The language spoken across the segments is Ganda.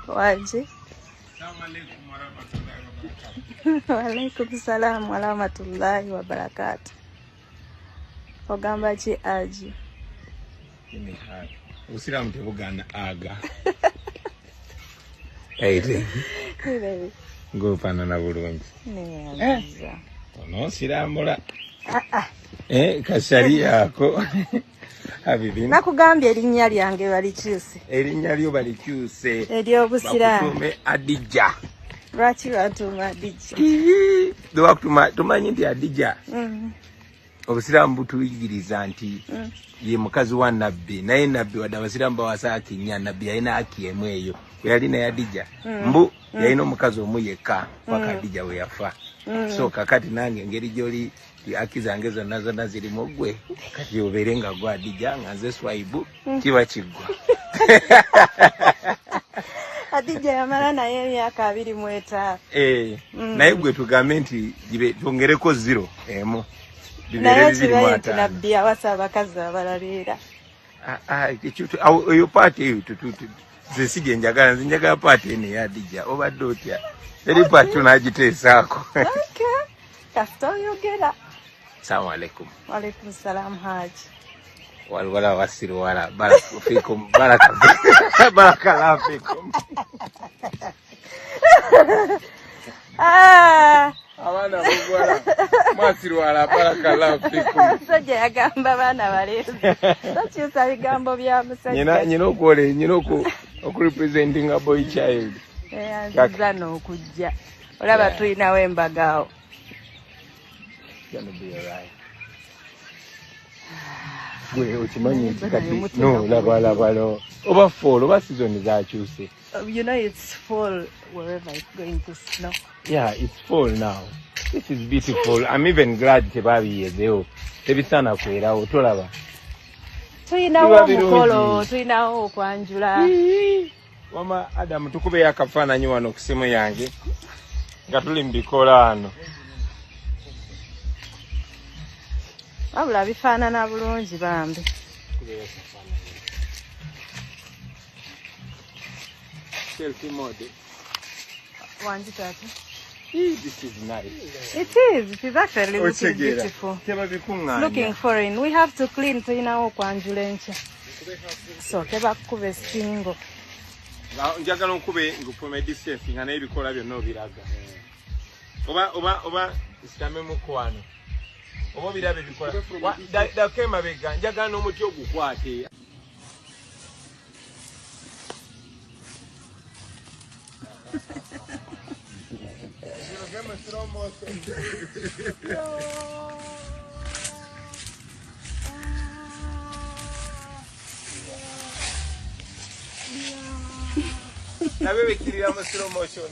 Waje. Walaikum salam wa rahmatullahi wa barakatuh. Ogamba chi aji. Ini haga. Usilamu tebugana aga. Ete. Ngopana na bulungi. Neza. Ono silamula. Kasharia yako. Habibi. Nakugambye erinnya lyange balikyuse. Erinnya lyo balikyuse. Ery'obusiraamu. Bakutume Adija. Lwaki batuma Adija? Dewakutuma tumanyi nti Adija. Obusiraamu butuyigiriza nti ye mukazi wa nabbi, naye nabbi wadde abasiraamu bawasa haki nnya, nabbi yalina haki emu eyo. Yali naye Adija. Mbu yalina omukazi omu yekka paka Adija we yafa. So kakati nange engeri gy'oli haki zange zonna zonna ziri mu ggwe, kati obeere nga gwa Adija nga nze Swaibu kiba kiggwa. Adija yamala naye emyaka 25. Naye gwe tugambe nti twongereko 0 emu. Naye kibaye nti nabbi awasa abakazi abalalira. Eyo paati eyo ze sige njagala, nze njagala paati eno eya Adija. Obadde otya? Eri paati onagiteesaako. Kasita oyogera. Assalamu alaikum. Wa alaikum salam Haji. Walwala wasiru wala baraka fikum baraka fikum. Abana bugwala mwasiru wala baraka fikum. Soje yagamba bana balezi. Takyusa bigambo bya musajja. Nyina okwole nyina okurepresenting a boy child. Aziza n'okujja. Olaba tulinawo embagaawo. Gonna be alright. Gwe okimanyi nti kati no laba oba fall oba season zakyuse. You know it's fall wherever it's going to snow. Yeah, it's fall now. This is beautiful. I'm even glad tebabiyezeewo. Tebisana kwerawo tolaba. Tulinawo omukolo, tulinawo okwanjula. Wama Adamu tukube akafaananyi wano ku simu yange nga tuli mu bikola wano. Wabula bifaanana bulungi bambi. Selfie mode. Wanji tatu. This is nice. It is actually looking beautiful. Looking foreign. We have to clean tulinawo okwanjula enkya. So tebakube singo. Njagala nkube ngupume distance nga naye ebikola byonna obiraga. Oba isitame mukwano. Oba birabe bikola. Dakema mabega njagala n'omuti ogukwate. La bebe kirira slow motion.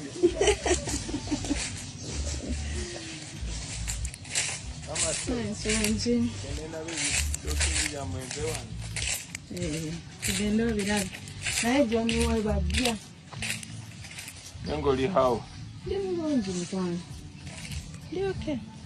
Ngoli how? Okay.